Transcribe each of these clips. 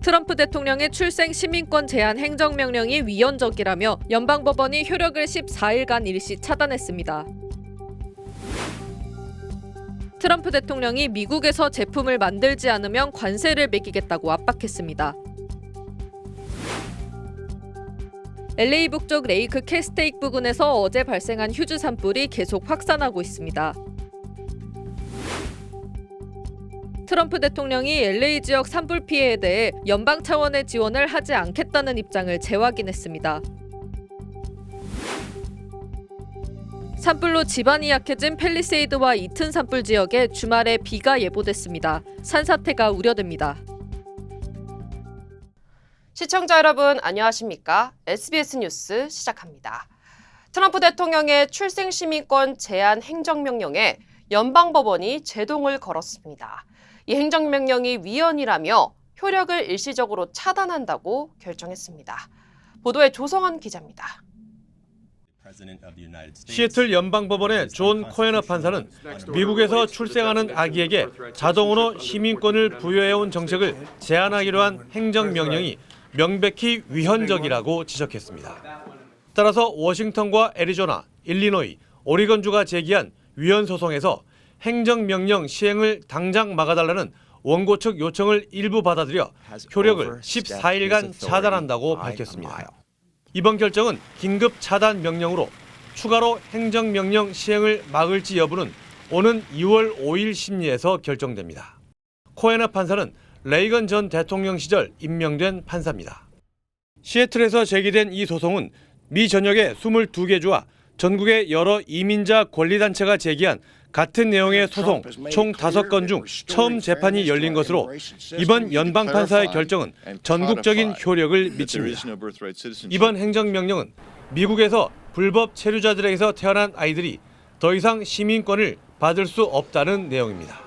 트럼프 대통령의 출생 시민권 제한 행정명령이 위헌적이라며 연방법원이 효력을 14일간 일시 차단했습니다. 트럼프 대통령이 미국에서 제품을 만들지 않으면 관세를 매기겠다고 압박했습니다. LA 북쪽 레이크 캐스테이크 부근에서 어제 발생한 휴지 산불이 계속 확산하고 있습니다. 트럼프 대통령이 LA 지역 산불 피해에 대해 연방 차원의 지원을 하지 않겠다는 입장을 재확인했습니다. 산불로 지반이 약해진 팰리세이드와 이튼 산불 지역에 주말에 비가 예보됐습니다. 산사태가 우려됩니다. 시청자 여러분 안녕하십니까? SBS 뉴스 시작합니다. 트럼프 대통령의 출생시민권 제한 행정명령에 연방법원이 제동을 걸었습니다. 이 행정명령이 위헌이라며 효력을 일시적으로 차단한다고 결정했습니다. 보도에 조성원 기자입니다. 시애틀 연방법원의 존 코에너 판사는 미국에서 출생하는 아기에게 자동으로 시민권을 부여해온 정책을 제한하기로 한 행정명령이 명백히 위헌적이라고 지적했습니다. 따라서 워싱턴과 애리조나, 일리노이, 오리건주가 제기한 위헌 소송에서 행정명령 시행을 당장 막아달라는 원고 측 요청을 일부 받아들여 효력을 14일간 차단한다고 밝혔습니다. 이번 결정은 긴급 차단 명령으로 추가로 행정명령 시행을 막을지 여부는 오는 2월 5일 심리에서 결정됩니다. 코에너 판사는 레이건 전 대통령 시절 임명된 판사입니다. 시애틀에서 제기된 이 소송은 미 전역의 22개 주와 전국의 여러 이민자 권리단체가 제기한 같은 내용의 소송 총 5건 중 처음 재판이 열린 것으로 이번 연방판사의 결정은 전국적인 효력을 미칩니다. 이번 행정명령은 미국에서 불법 체류자들에게서 태어난 아이들이 더 이상 시민권을 받을 수 없다는 내용입니다.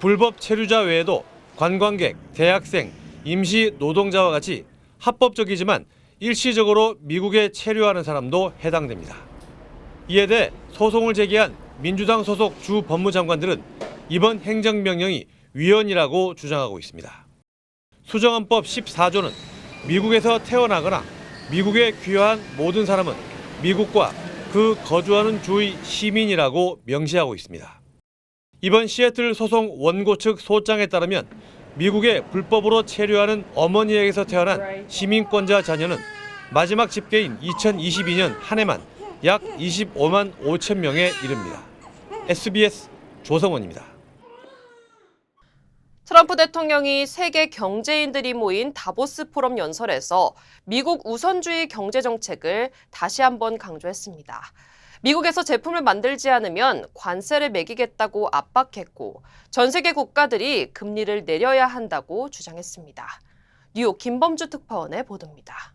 불법 체류자 외에도 관광객, 대학생, 임시 노동자와 같이 합법적이지만 일시적으로 미국에 체류하는 사람도 해당됩니다. 이에 대해 소송을 제기한 민주당 소속 주 법무장관들은 이번 행정명령이 위헌이라고 주장하고 있습니다. 수정헌법 14조는 미국에서 태어나거나 미국에 귀화한 모든 사람은 미국과 그 거주하는 주의 시민이라고 명시하고 있습니다. 이번 시애틀 소송 원고 측 소장에 따르면 미국에 불법으로 체류하는 어머니에게서 태어난 시민권자 자녀는 마지막 집계인 2022년 한 해만 약 25만 5천 명에 이릅니다. SBS 조성원입니다. 트럼프 대통령이 세계 경제인들이 모인 다보스 포럼 연설에서 미국 우선주의 경제 정책을 다시 한번 강조했습니다. 미국에서 제품을 만들지 않으면 관세를 매기겠다고 압박했고 전 세계 국가들이 금리를 내려야 한다고 주장했습니다. 뉴욕 김범주 특파원의 보도입니다.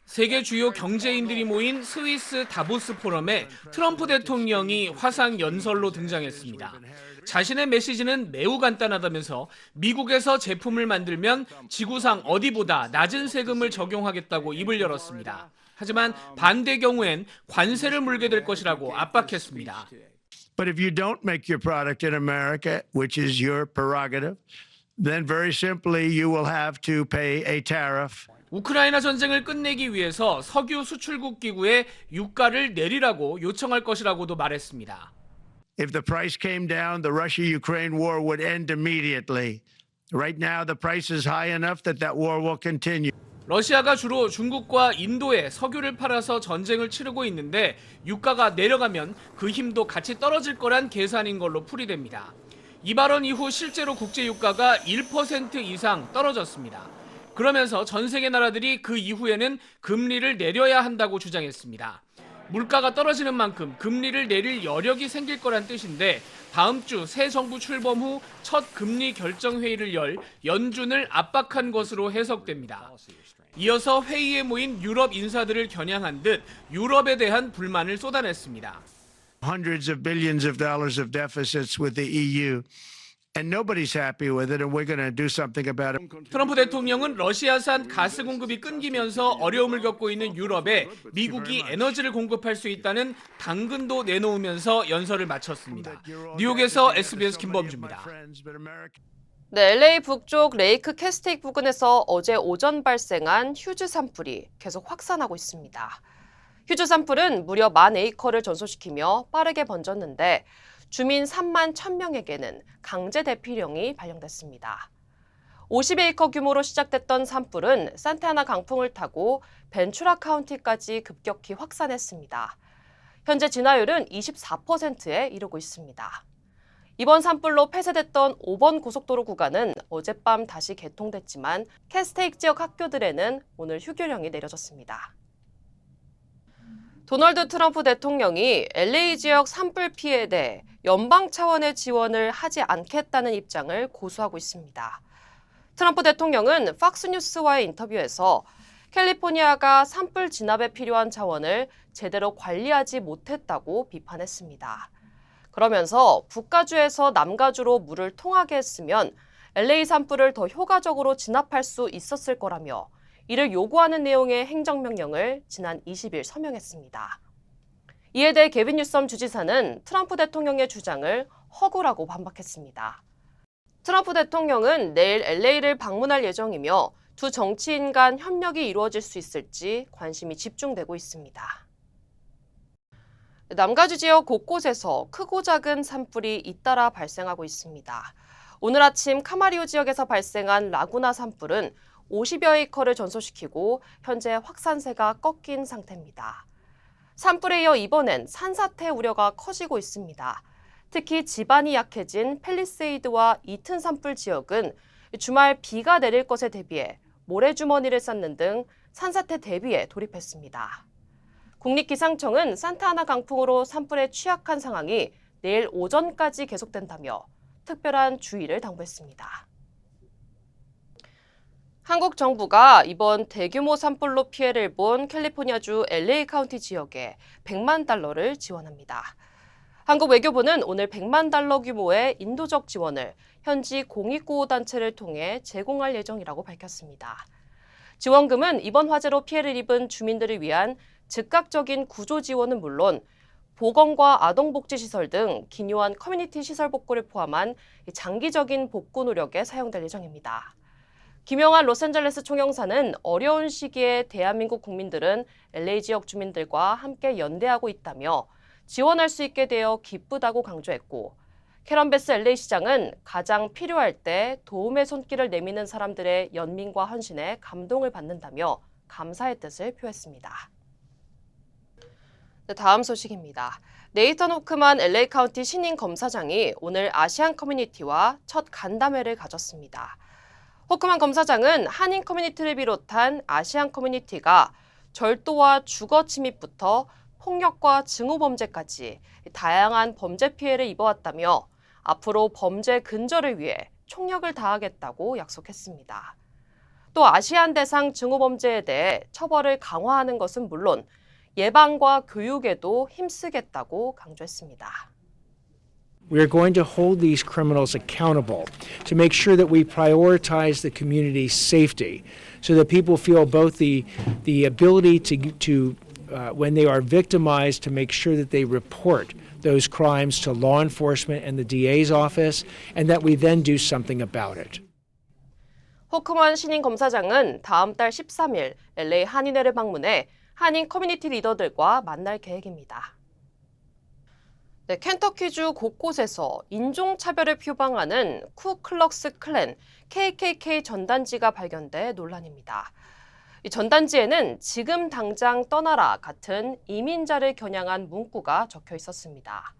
세계 주요 경제인들이 모인 스위스 다보스 포럼에 트럼프 대통령이 화상 연설로 등장했습니다. 자신의 메시지는 매우 간단하다면서 미국에서 제품을 만들면 지구상 어디보다 낮은 세금을 적용하겠다고 입을 열었습니다. 하지만 반대 경우엔 관세를 물게 될 것이라고 압박했습니다. But if you don't make your product in America, which is your prerogative, then very simply you will have to pay a tariff. 우크라이나 전쟁을 끝내기 위해서 석유 수출국 기구에 유가를 내리라고 요청할 것이라고도 말했습니다. If the price came down, the Russia-Ukraine war would end immediately. Right now, the price is high enough that that war will continue. 러시아가 주로 중국과 인도에 석유를 팔아서 전쟁을 치르고 있는데 유가가 내려가면 그 힘도 같이 떨어질 거란 계산인 걸로 풀이됩니다. 이 발언 이후 실제로 국제 유가가 1% 이상 떨어졌습니다. 그러면서 전 세계 나라들이 그 이후에는 금리를 내려야 한다고 주장했습니다. 물가가 떨어지는 만큼 금리를 내릴 여력이 생길 거란 뜻인데 다음 주 새 정부 출범 후 첫 금리 결정 회의를 열 연준을 압박한 것으로 해석됩니다. 이어서 회의에 모인 유럽 인사들을 겨냥한 듯 유럽에 대한 불만을 쏟아냈습니다. Hundreds of billions of dollars of deficits with the EU. And nobody's happy with it, and we're going to do something about it. 트럼프 대통령은 러시아산 가스 공급이 끊기면서 어려움을 겪고 있는 유럽에 미국이 에너지를 공급할 수 있다는 당근도 내놓으면서 연설을 마쳤습니다. 뉴욕에서 SBS 김범주입니다. 네, LA 북쪽 레이크 캐스테이크 부근에서 어제 오전 발생한 휴지 산불이 계속 확산하고 있습니다. 휴지 산불은 무려 10,000에이커를 전소시키며 빠르게 번졌는데 주민 3만 1,000명에게는 강제 대피령이 발령됐습니다. 50에이커 규모로 시작됐던 산불은 산타아나 강풍을 타고 벤츄라 카운티까지 급격히 확산했습니다. 현재 진화율은 24%에 이르고 있습니다. 이번 산불로 폐쇄됐던 5번 고속도로 구간은 어젯밤 다시 개통됐지만 캐스테이크 지역 학교들에는 오늘 휴교령이 내려졌습니다. 도널드 트럼프 대통령이 LA 지역 산불 피해에 대해 연방 차원의 지원을 하지 않겠다는 입장을 고수하고 있습니다. 트럼프 대통령은 팍스뉴스와의 인터뷰에서 캘리포니아가 산불 진압에 필요한 자원을 제대로 관리하지 못했다고 비판했습니다. 그러면서 북가주에서 남가주로 물을 통하게 했으면 LA 산불을 더 효과적으로 진압할 수 있었을 거라며 이를 요구하는 내용의 행정명령을 지난 20일 서명했습니다. 이에 대해 게빈 뉴섬 주지사는 트럼프 대통령의 주장을 허구라고 반박했습니다. 트럼프 대통령은 내일 LA를 방문할 예정이며 두 정치인 간 협력이 이루어질 수 있을지 관심이 집중되고 있습니다. 남가주 지역 곳곳에서 크고 작은 산불이 잇따라 발생하고 있습니다. 오늘 아침 카마리오 지역에서 발생한 라구나 산불은 50여 에이커를 전소시키고 현재 확산세가 꺾인 상태입니다. 산불에 이어 이번엔 산사태 우려가 커지고 있습니다. 특히 지반이 약해진 팰리세이드와 이튼 산불 지역은 주말 비가 내릴 것에 대비해 모래주머니를 쌓는 등 산사태 대비에 돌입했습니다. 국립기상청은 산타아나 강풍으로 산불에 취약한 상황이 내일 오전까지 계속된다며 특별한 주의를 당부했습니다. 한국 정부가 이번 대규모 산불로 피해를 본 캘리포니아주 LA 카운티 지역에 100만 달러를 지원합니다. 한국 외교부는 오늘 100만 달러 규모의 인도적 지원을 현지 공익구호단체를 통해 제공할 예정이라고 밝혔습니다. 지원금은 이번 화재로 피해를 입은 주민들을 위한 즉각적인 구조 지원은 물론 보건과 아동복지시설 등 기묘한 커뮤니티 시설 복구를 포함한 장기적인 복구 노력에 사용될 예정입니다. 김영한 로스앤젤레스 총영사는 어려운 시기에 대한민국 국민들은 LA 지역 주민들과 함께 연대하고 있다며 지원할 수 있게 되어 기쁘다고 강조했고, 캐런 베스 LA 시장은 가장 필요할 때 도움의 손길을 내미는 사람들의 연민과 헌신에 감동을 받는다며 감사의 뜻을 표했습니다. 네, 다음 소식입니다. 네이턴 호크만 LA 카운티 신임 검사장이 오늘 아시안 커뮤니티와 첫 간담회를 가졌습니다. 호크만 검사장은 한인 커뮤니티를 비롯한 아시안 커뮤니티가 절도와 주거 침입부터 폭력과 증오범죄까지 다양한 범죄 피해를 입어왔다며 앞으로 범죄 근절을 위해 총력을 다하겠다고 약속했습니다. 또 아시안 대상 증오범죄에 대해 처벌을 강화하는 것은 물론 예방과 교육에도 힘쓰겠다고 강조했습니다. We are going to hold these criminals accountable to make sure that we prioritize the community's safety so that people feel both the ability to when they are victimized to make sure that they report those crimes to law enforcement and the DA's office and that we then do something about it. 호크만 신임 검사장은 다음 달 13일 LA 한인회를 방문해 한인 커뮤니티 리더들과 만날 계획입니다. 네, 켄터키주 곳곳에서 인종차별을 표방하는 쿠클럭스 클랜 KKK 전단지가 발견돼 논란입니다. 이 전단지에는 지금 당장 떠나라 같은 이민자를 겨냥한 문구가 적혀 있었습니다.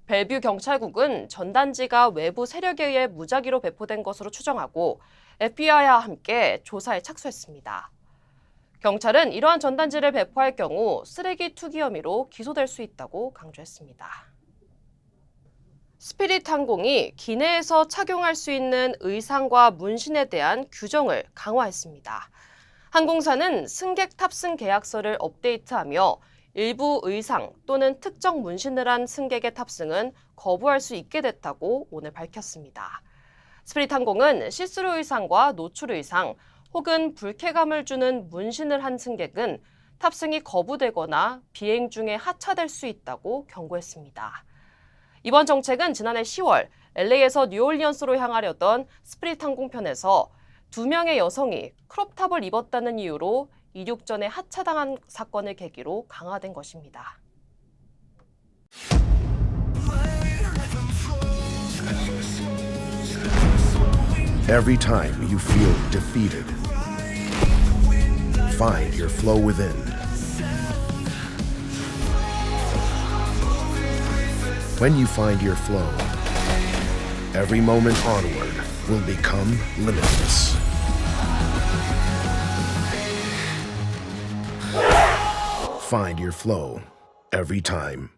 벨뷰 경찰국은 전단지가 외부 세력에 의해 무작위로 배포된 것으로 추정하고 FBI와 함께 조사에 착수했습니다. 경찰은 이러한 전단지를 배포할 경우 쓰레기 투기 혐의로 기소될 수 있다고 강조했습니다. 스피릿 항공이 기내에서 착용할 수 있는 의상과 문신에 대한 규정을 강화했습니다. 항공사는 승객 탑승 계약서를 업데이트하며 일부 의상 또는 특정 문신을 한 승객의 탑승은 거부할 수 있게 됐다고 오늘 밝혔습니다. 스피릿 항공은 시스루 의상과 노출 의상 혹은 불쾌감을 주는 문신을 한 승객은 탑승이 거부되거나 비행 중에 하차될 수 있다고 경고했습니다. 이번 정책은 지난해 10월 LA에서 뉴올리언스로 향하려던 스프릿 항공편에서 2명의 여성이 크롭탑을 입었다는 이유로 이륙전에 하차당한 사건을 계기로 강화된 것입니다. Every time you feel defeated, find your flow within. When you find your flow, every moment onward will become limitless. Find your flow every time.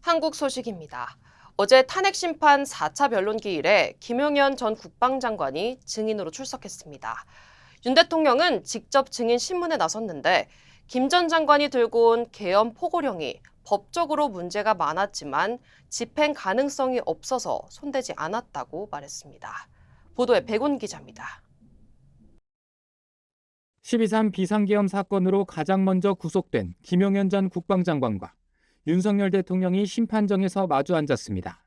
한국 소식입니다. 어제 탄핵 심판 4차 변론 기일에 김용현 전 국방장관이 증인으로 출석했습니다. 윤 대통령은 직접 증인 신문에 나섰는데 김 전 장관이 들고 온 계엄 포고령이 법적으로 문제가 많았지만 집행 가능성이 없어서 손대지 않았다고 말했습니다. 보도에 백운 기자입니다. 12.3 비상계엄 사건으로 가장 먼저 구속된 김용현 전 국방장관과 윤석열 대통령이 심판정에서 마주 앉았습니다.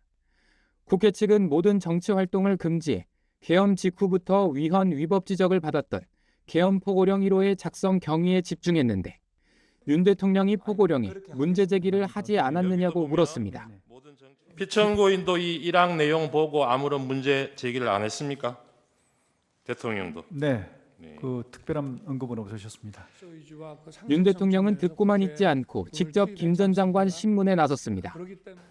국회 측은 모든 정치 활동을 금지해 계엄 직후부터 위헌 위법 지적을 받았던 계엄 포고령 1호의 작성 경위에 집중했는데 윤 대통령이 포고령에 문제 제기를 하지 않았느냐고 물었습니다. 피청구인도 이 일항 내용 보고 아무런 문제 제기를 안 했습니까? 대통령도. 네. 그 특별한 언급은 없으셨습니다. 윤 대통령은 듣고만 있지 않고 직접 김 전 장관 신문에 나섰습니다.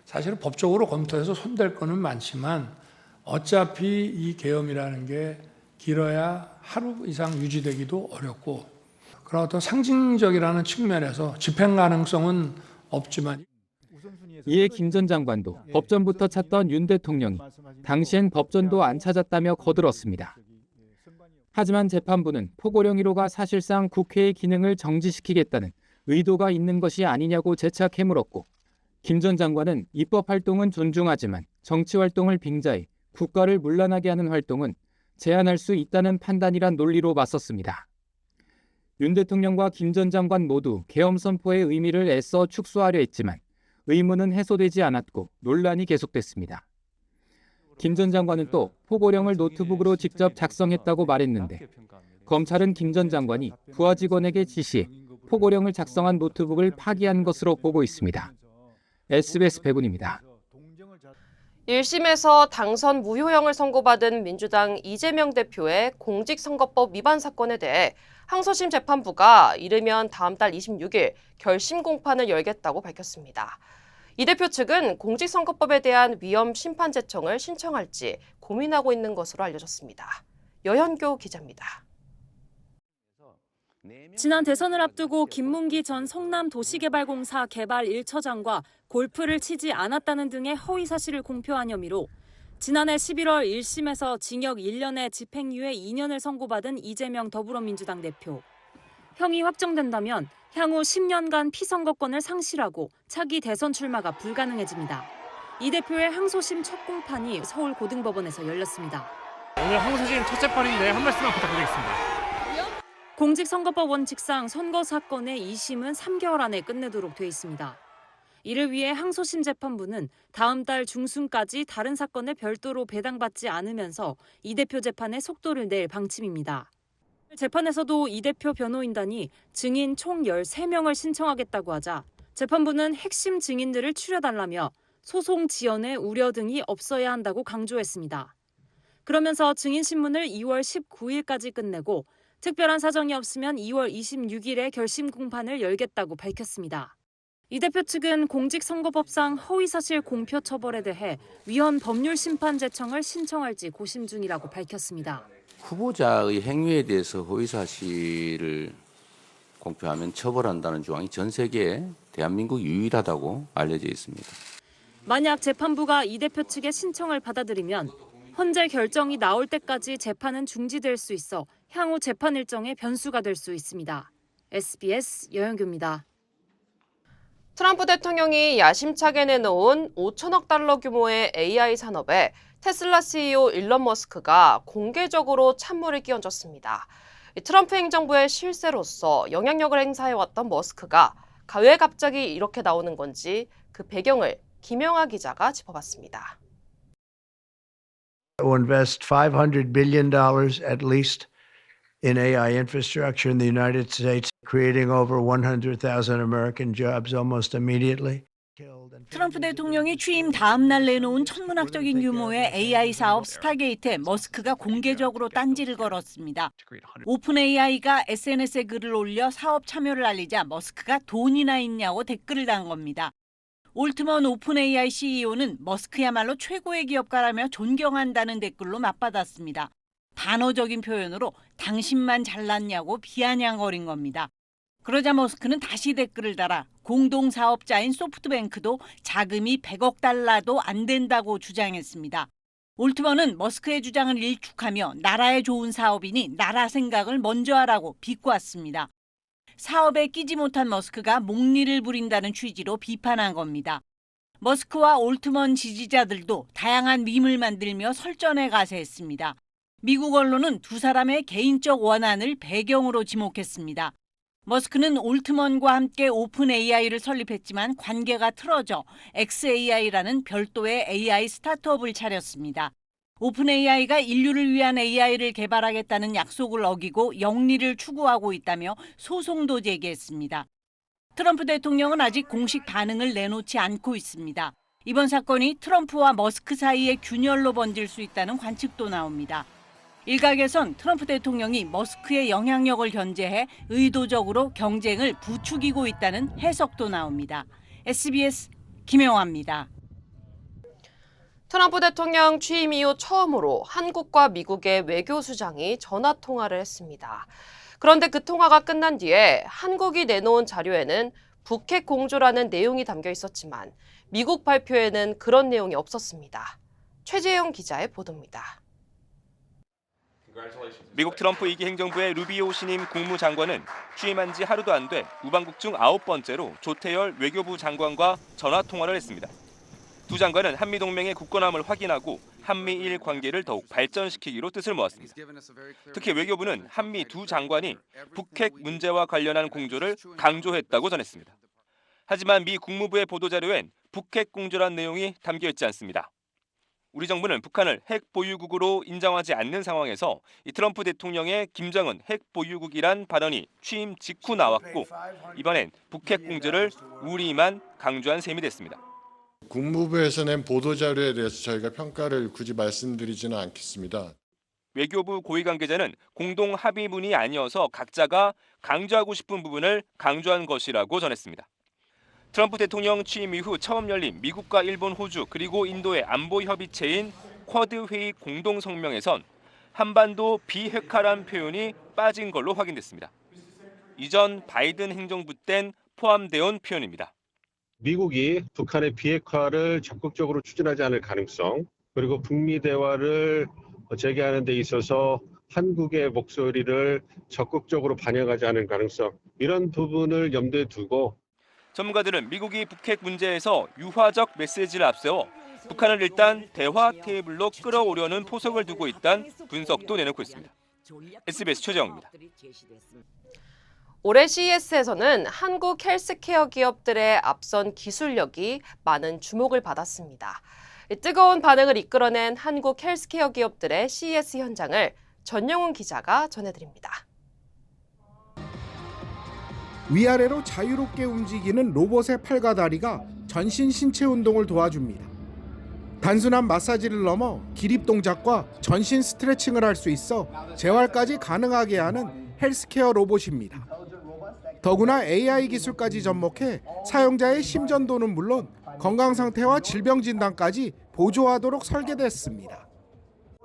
사실은 법적으로 검토해서 손댈 거는 많지만 어차피 이 계엄이라는 게 길어야 하루 이상 유지되기도 어렵고 그런 어떤 상징적이라는 측면에서 집행 가능성은 없지만 이에 김 전 장관도 법전부터 찾던 윤 대통령이 당시엔 법전도 안 찾았다며 거들었습니다. 하지만 재판부는 포고령 1호가 사실상 국회의 기능을 정지시키겠다는 의도가 있는 것이 아니냐고 재차 캐물었고 김 전 장관은 입법 활동은 존중하지만 정치 활동을 빙자해 국가를 문란하게 하는 활동은 제한할 수 있다는 판단이란 논리로 맞섰습니다. 윤 대통령과 김 전 장관 모두 계엄 선포의 의미를 애써 축소하려 했지만 의무는 해소되지 않았고 논란이 계속됐습니다. 김 전 장관은 또 포고령을 노트북으로 직접 작성했다고 말했는데 검찰은 김 전 장관이 부하 직원에게 지시해 포고령을 작성한 노트북을 파기한 것으로 보고 있습니다. SBS 백운입니다. 1심에서 당선 무효형을 선고받은 민주당 이재명 대표의 공직선거법 위반 사건에 대해 항소심 재판부가 이르면 다음 달 26일 결심 공판을 열겠다고 밝혔습니다. 이 대표 측은 공직선거법에 대한 위헌 심판 제청을 신청할지 고민하고 있는 것으로 알려졌습니다. 여현교 기자입니다. 지난 대선을 앞두고 김문기 전 성남도시개발공사 개발 1처장과 골프를 치지 않았다는 등의 허위 사실을 공표한 혐의로 지난해 11월 1심에서 징역 1년에 집행유예 2년을 선고받은 이재명 더불어민주당 대표. 형이 확정된다면 향후 10년간 피선거권을 상실하고 차기 대선 출마가 불가능해집니다. 이 대표의 항소심 첫 공판이 서울고등법원에서 열렸습니다. 오늘 항소심 첫 재판인데 한 말씀만 부탁드리겠습니다. 공직선거법 원칙상 선거 사건의 2심은 3개월 안에 끝내도록 돼 있습니다. 이를 위해 항소심 재판부는 다음 달 중순까지 다른 사건을 별도로 배당받지 않으면서 이 대표 재판에 속도를 낼 방침입니다. 재판에서도 이 대표 변호인단이 증인 총 13명을 신청하겠다고 하자 재판부는 핵심 증인들을 추려달라며 소송 지연의 우려 등이 없어야 한다고 강조했습니다. 그러면서 증인 신문을 2월 19일까지 끝내고 특별한 사정이 없으면 2월 26일에 결심 공판을 열겠다고 밝혔습니다. 이 대표 측은 공직선거법상 허위사실 공표 처벌에 대해 위헌 법률 심판 제청을 신청할지 고심 중이라고 밝혔습니다. 후보자의 행위에 대해서 허위사실을 공표하면 처벌한다는 조항이 전 세계에 대한민국 유일하다고 알려져 있습니다. 만약 재판부가 이 대표 측의 신청을 받아들이면 헌재 결정이 나올 때까지 재판은 중지될 수 있어 향후 재판 일정에 변수가 될 수 있습니다. SBS 여영규입니다. 트럼프 대통령이 야심차게 내놓은 5천억 달러 규모의 AI 산업에 테슬라 CEO 일론 머스크가 공개적으로 찬물을 끼얹었습니다. 트럼프 행정부의 실세로서 영향력을 행사해왔던 머스크가 왜 갑자기 이렇게 나오는 건지 그 배경을 김영하 기자가 짚어봤습니다. We'll invest $500 billion at least in AI infrastructure in the United States, creating over 100,000 American jobs almost immediately. 트럼프 대통령이 취임 다음 날 내놓은 천문학적인 규모의 AI 사업 스타게이트에 머스크가 공개적으로 딴지를 걸었습니다. 오픈 AI가 SNS에 글을 올려 사업 참여를 알리자 머스크가 돈이나 있냐고 댓글을 단 겁니다. 올트먼 오픈 AI CEO는 머스크야말로 최고의 기업가라며 존경한다는 댓글로 맞받았습니다. 단어적인 표현으로 당신만 잘났냐고 비아냥거린 겁니다. 그러자 머스크는 다시 댓글을 달아 공동사업자인 소프트뱅크도 자금이 100억 달러도 안 된다고 주장했습니다. 올트먼은 머스크의 주장을 일축하며 나라에 좋은 사업이니 나라 생각을 먼저 하라고 비꼬았습니다. 사업에 끼지 못한 머스크가 목리를 부린다는 취지로 비판한 겁니다. 머스크와 올트먼 지지자들도 다양한 밈을 만들며 설전에 가세했습니다. 미국 언론은 두 사람의 개인적 원한을 배경으로 지목했습니다. 머스크는 올트먼과 함께 오픈 AI를 설립했지만 관계가 틀어져 XAI라는 별도의 AI 스타트업을 차렸습니다. 오픈 AI가 인류를 위한 AI를 개발하겠다는 약속을 어기고 영리를 추구하고 있다며 소송도 제기했습니다. 트럼프 대통령은 아직 공식 반응을 내놓지 않고 있습니다. 이번 사건이 트럼프와 머스크 사이의 균열로 번질 수 있다는 관측도 나옵니다. 일각에선 트럼프 대통령이 머스크의 영향력을 견제해 의도적으로 경쟁을 부추기고 있다는 해석도 나옵니다. SBS 김영화입니다. 트럼프 대통령 취임 이후 처음으로 한국과 미국의 외교수장이 전화통화를 했습니다. 그런데 그 통화가 끝난 뒤에 한국이 내놓은 자료에는 북핵 공조라는 내용이 담겨 있었지만 미국 발표에는 그런 내용이 없었습니다. 최재영 기자의 보도입니다. 미국 트럼프 2기 행정부의 루비오 신임 국무장관은 취임한 지 하루도 안 돼 우방국 중 9번째로 조태열 외교부 장관과 전화통화를 했습니다. 두 장관은 한미동맹의 굳건함을 확인하고 한미일 관계를 더욱 발전시키기로 뜻을 모았습니다. 특히 외교부는 한미 두 장관이 북핵 문제와 관련한 공조를 강조했다고 전했습니다. 하지만 미 국무부의 보도자료엔 북핵 공조란 내용이 담겨 있지 않습니다. 우리 정부는 북한을 핵 보유국으로 인정하지 않는 상황에서 이 트럼프 대통령의 김정은 핵 보유국이란 발언이 취임 직후 나왔고 이번엔 북핵 공조를 우리만 강조한 셈이 됐습니다. 국무부에서 낸 보도자료에 대해서 저희가 평가를 굳이 말씀드리지는 않겠습니다. 외교부 고위 관계자는 공동 합의문이 아니어서 각자가 강조하고 싶은 부분을 강조한 것이라고 전했습니다. 트럼프 대통령 취임 이후 처음 열린 미국과 일본, 호주 그리고 인도의 안보협의체인 쿼드 회의 공동성명에선 한반도 비핵화란 표현이 빠진 걸로 확인됐습니다. 이전 바이든 행정부 땐 포함되어 온 표현입니다. 미국이 북한의 비핵화를 적극적으로 추진하지 않을 가능성, 그리고 북미 대화를 재개하는 데 있어서 한국의 목소리를 적극적으로 반영하지 않을 가능성, 이런 부분을 염두에 두고 전문가들은 미국이 북핵 문제에서 유화적 메시지를 앞세워 북한을 일단 대화 테이블로 끌어오려는 포석을 두고 있다는 분석도 내놓고 있습니다. SBS 최재영입니다. 올해 CES에서는 한국 헬스케어 기업들의 앞선 기술력이 많은 주목을 받았습니다. 뜨거운 반응을 이끌어낸 한국 헬스케어 기업들의 CES 현장을 전영훈 기자가 전해드립니다. 위아래로 자유롭게 움직이는 로봇의 팔과 다리가 전신 신체 운동을 도와줍니다. 단순한 마사지를 넘어 기립 동작과 전신 스트레칭을 할 수 있어 재활까지 가능하게 하는 헬스케어 로봇입니다. 더구나 AI 기술까지 접목해 사용자의 심전도는 물론 건강 상태와 질병 진단까지 보조하도록 설계됐습니다.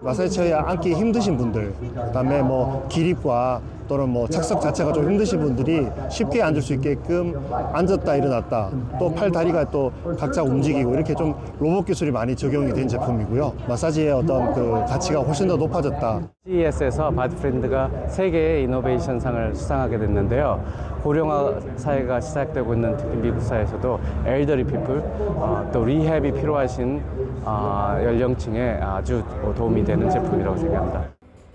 마사지 체어에 앉기 힘드신 분들, 그다음에 기립과 또는 착석 자체가 좀 힘드신 분들이 쉽게 앉을 수 있게끔 앉았다 일어났다, 또 팔 다리가 또 각자 움직이고 이렇게 좀 로봇 기술이 많이 적용이 된 제품이고요. 마사지의 어떤 그 가치가 훨씬 더 높아졌다. CES에서 바디프렌드가 세계의 이노베이션상을 수상하게 됐는데요. 고령화 사회가 시작되고 있는 특히 미국 사회에서도 엘더리 피플, 또 리헵이 필요하신 연령층에 아주 도움이 되는 제품이라고 생각합니다.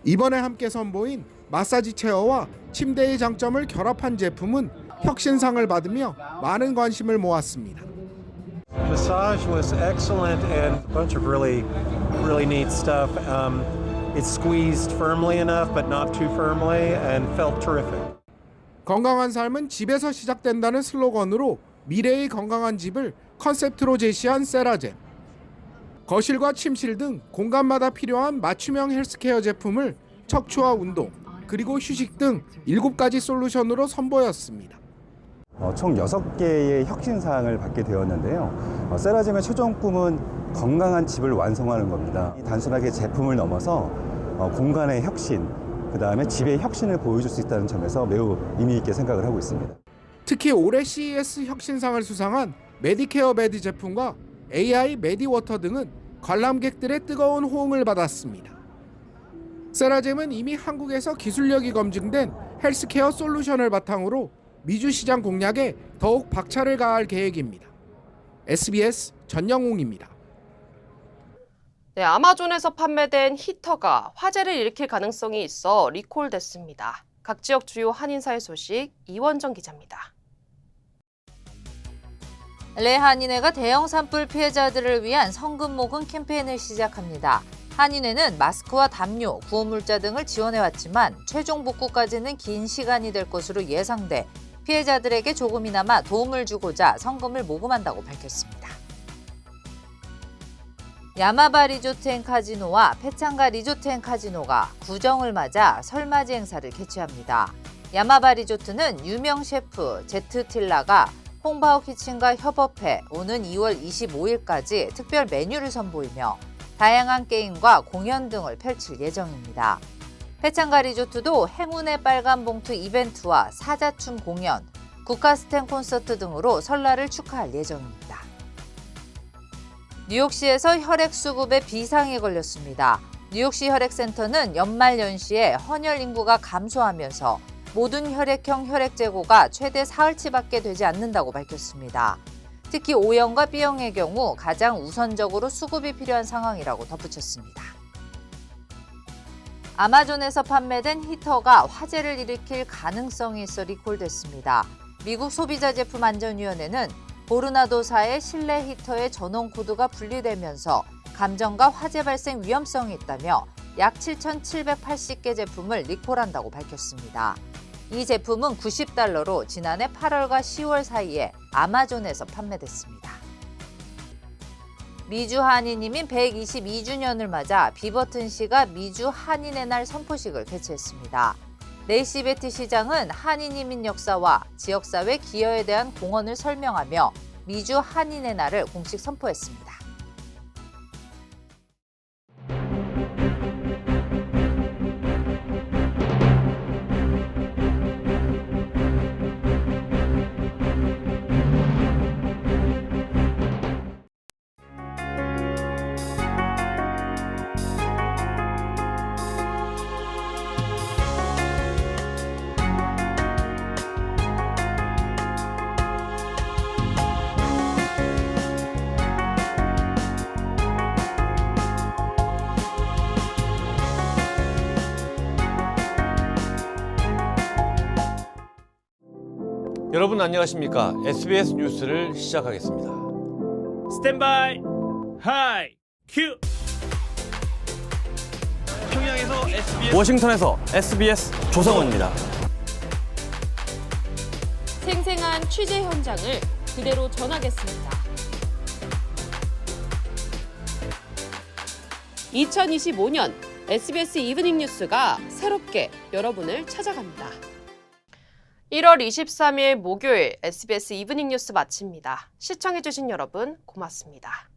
이번에 함께 선보인 마사지 체어와 침대의 장점을 결합한 제품은 혁신상을 받으며 많은 관심을 모았습니다. The massage was excellent and a bunch of really neat stuff. It squeezed firmly enough but not too firmly and felt terrific. 건강한 삶은 집에서 시작된다는 슬로건으로 미래의 건강한 집을 컨셉트로 제시한 세라젬. 거실과 침실 등 공간마다 필요한 맞춤형 헬스케어 제품을 척추와 운동, 그리고 휴식 등 7가지 솔루션으로 선보였습니다. 총 6개의 혁신상을 받게 되었는데요. 세라젬의 최종 꿈은 건강한 집을 완성하는 겁니다. 단순하게 제품을 넘어서 공간의 혁신, 그다음에 집의 혁신을 보여줄 수 있다는 점에서 매우 의미 있게 생각을 하고 있습니다. 특히 올해 CES 혁신상을 수상한 메디케어 베드 제품과 AI 메디워터 등은 관람객들의 뜨거운 호응을 받았습니다. 세라젬은 이미 한국에서 기술력이 검증된 헬스케어 솔루션을 바탕으로 미주 시장 공략에 더욱 박차를 가할 계획입니다. SBS 전영웅입니다. 네, 아마존에서 판매된 히터가 화재를 일으킬 가능성이 있어 리콜됐습니다. 각 지역 주요 한인사의 소식 이원정 기자입니다. 한인회가 대형 산불 피해자들을 위한 성금 모금 캠페인을 시작합니다. 한인회는 마스크와 담요, 구호물자 등을 지원해왔지만 최종 복구까지는 긴 시간이 될 것으로 예상돼 피해자들에게 조금이나마 도움을 주고자 성금을 모금한다고 밝혔습니다. 야마바 리조트앤카지노와 페창가 리조트앤카지노가 구정을 맞아 설맞이 행사를 개최합니다. 야마바 리조트는 유명 셰프 제트 틸라가 홍바오 키친과 협업해 오는 2월 25일까지 특별 메뉴를 선보이며 다양한 게임과 공연 등을 펼칠 예정입니다. 페창가 리조트도 행운의 빨간 봉투 이벤트와 사자춤 공연, 국가 스탠 콘서트 등으로 설날을 축하할 예정입니다. 뉴욕시에서 혈액 수급에 비상이 걸렸습니다. 뉴욕시 혈액센터는 연말연시에 헌혈 인구가 감소하면서 모든 혈액형 혈액 재고가 최대 사흘치밖에 되지 않는다고 밝혔습니다. 특히 O형과 B형의 경우 가장 우선적으로 수급이 필요한 상황이라고 덧붙였습니다. 아마존에서 판매된 히터가 화재를 일으킬 가능성이 있어 리콜됐습니다. 미국 소비자제품안전위원회는 보르나도사의 실내 히터의 전원 코드가 분리되면서 감전과 화재 발생 위험성이 있다며 약 7,780개 제품을 리콜한다고 밝혔습니다. 이 제품은 $90로 지난해 8월과 10월 사이에 아마존에서 판매됐습니다. 미주 한인이민 122주년을 맞아 비버튼 시가 미주 한인의 날 선포식을 개최했습니다. 레이시 베티 시장은 한인이민 역사와 지역사회 기여에 대한 공헌을 설명하며 미주 한인의 날을 공식 선포했습니다. 여러분 안녕하십니까? SBS 뉴스를 시작하겠습니다. 스탠바이 하이 큐. 평양에서 SBS, 워싱턴에서 SBS 조성원입니다. 생생한 취재 현장을 그대로 전하겠습니다. 2025년 SBS 이브닝 뉴스가 새롭게 여러분을 찾아갑니다. 1월 23일 목요일 SBS 이브닝 뉴스 마칩니다. 시청해주신 여러분 고맙습니다.